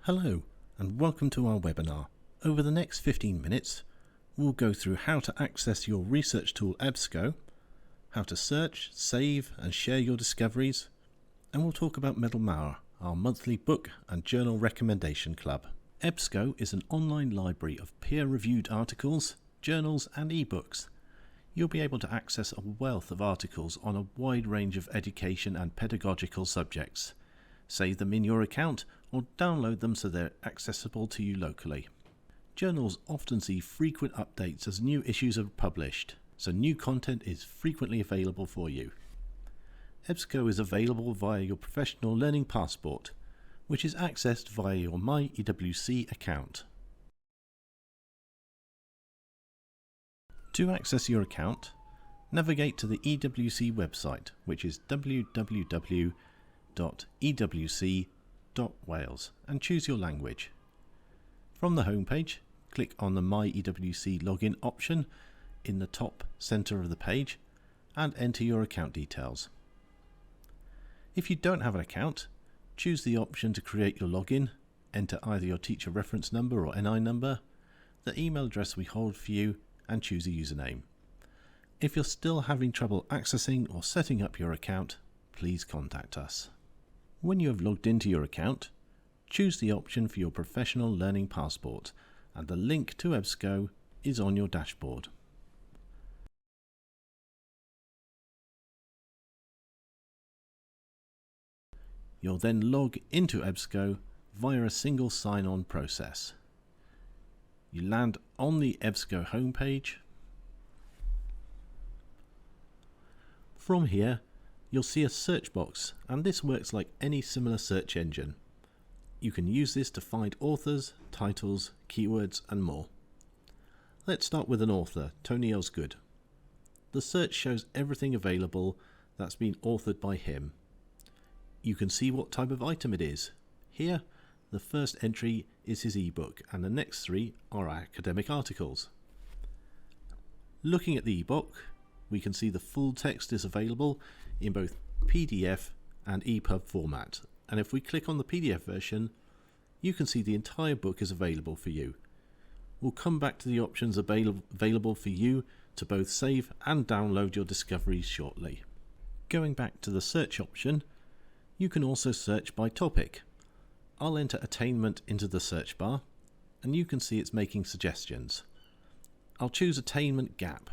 Hello and welcome to our webinar. Over the next 15 minutes we'll go through how to access your research tool EBSCO, how to search, save and share your discoveries, and we'll talk about Medal Mauer, our monthly book and journal recommendation club. EBSCO is an online library of peer-reviewed articles, journals and ebooks. You'll be able to access a wealth of articles on a wide range of education and pedagogical subjects. Save them in your account or download them so they're accessible to you locally. Journals often see frequent updates as new issues are published, so new content is frequently available for you. EBSCO is available via your professional learning passport, which is accessed via your My EWC account. To access your account, navigate to the EWC website, which is www.ewc.wales, and choose your language. From the home page, click on the My EWC login option in the top center of the page and enter your account details. If you don't have an account, choose the option to create your login, enter either your teacher reference number or NI number, the email address we hold for you, and choose a username. If you're still having trouble accessing or setting up your account, please contact us. When you have logged into your account, choose the option for your professional learning passport, and the link to EBSCO is on your dashboard. You'll then log into EBSCO via a single sign-on process. You land on the EBSCO homepage. From here, you'll see a search box, and this works like any similar search engine. You can use this to find authors, titles, keywords, and more. Let's start with an author, Tony Osgood. The search shows everything available that's been authored by him. You can see what type of item it is. Here, the first entry is his ebook, and the next three are academic articles. Looking at the ebook, we can see the full text is available in both PDF and EPUB format, and if we click on the PDF version, you can see the entire book is available for you. We'll come back to the options available for you to both save and download your discoveries shortly. Going back to the search option, you can also search by topic. I'll enter attainment into the search bar, and you can see it's making suggestions. I'll choose attainment gap.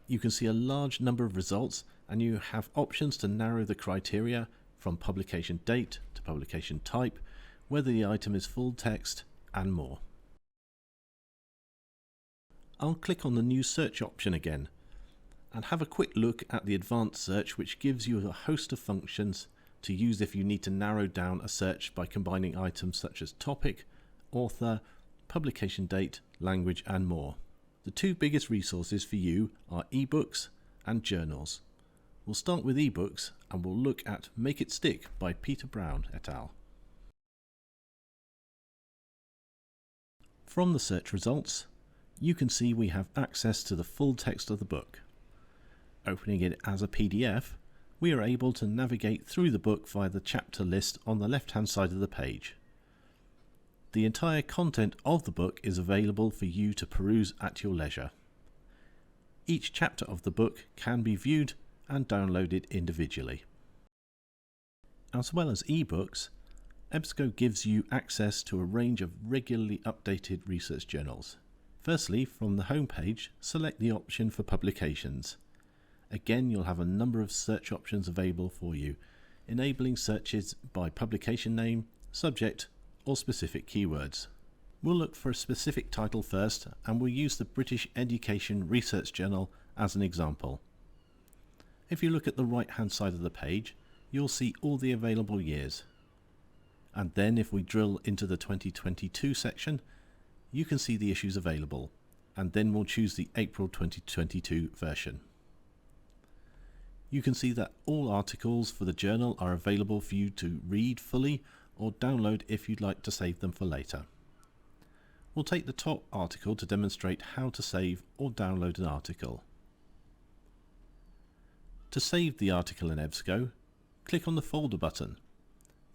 You can see a large number of results, and you have options to narrow the criteria from publication date to publication type, whether the item is full text, and more. I'll click on the new search option again and have a quick look at the advanced search, which gives you a host of functions to use if you need to narrow down a search by combining items such as topic, author, publication date, language, and more. The two biggest resources for you are ebooks and journals. We'll start with ebooks, and we'll look at Make It Stick by Peter Brown et al. From the search results, you can see we have access to the full text of the book. Opening it as a PDF, we are able to navigate through the book via the chapter list on the left-hand side of the page. The entire content of the book is available for you to peruse at your leisure. Each chapter of the book can be viewed and downloaded individually. As well as ebooks, EBSCO gives you access to a range of regularly updated research journals. Firstly, from the home page, select the option for publications. Again, you'll have a number of search options available for you, enabling searches by publication name, subject, or specific keywords. We'll look for a specific title first, and we'll use the British Education Research Journal as an example. If you look at the right-hand side of the page, you'll see all the available years. And then if we drill into the 2022 section, you can see the issues available, and then we'll choose the April 2022 version. You can see that all articles for the journal are available for you to read fully or download if you'd like to save them for later. We'll take the top article to demonstrate how to save or download an article. To save the article in EBSCO, click on the folder button.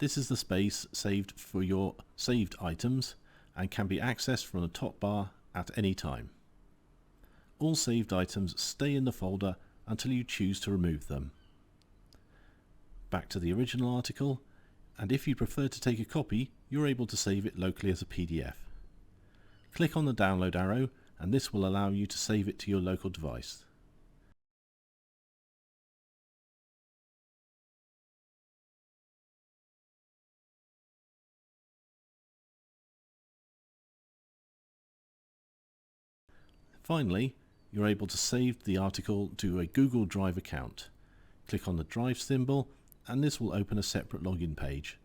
This is the space saved for your saved items and can be accessed from the top bar at any time. All saved items stay in the folder until you choose to remove them. Back to the original article, and if you prefer to take a copy, you're able to save it locally as a PDF. Click on the download arrow and this will allow you to save it to your local device. Finally, you're able to save the article to a Google Drive account. Click on the Drive symbol and this will open a separate login page.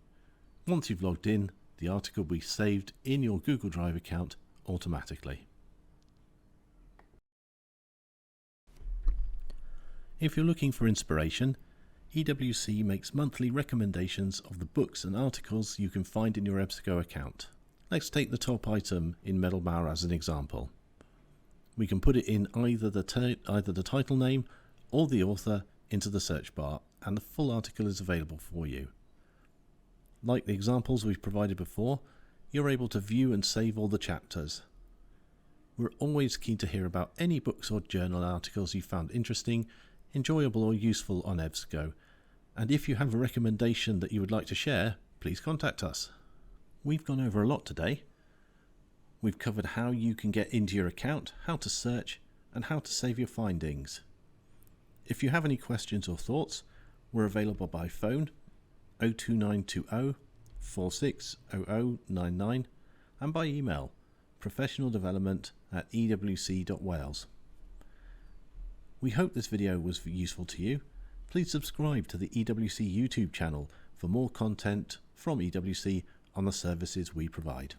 Once you've logged in, the article will be saved in your Google Drive account automatically. If you're looking for inspiration, EWC makes monthly recommendations of the books and articles you can find in your EBSCO account. Let's take the top item in Metalmauer as an example. We can put it in either the title name or the author into the search bar and the full article is available for you. Like the examples we've provided before, you're able to view and save all the chapters. We're always keen to hear about any books or journal articles you found interesting, enjoyable or useful on EBSCO, and if you have a recommendation that you would like to share, please contact us. We've gone over a lot today. We've covered how you can get into your account, how to search, and how to save your findings. If you have any questions or thoughts, we're available by phone 02920 460099 and by email professionaldevelopment@ewc.wales. We hope this video was useful to you. Please subscribe to the EWC YouTube channel for more content from EWC on the services we provide.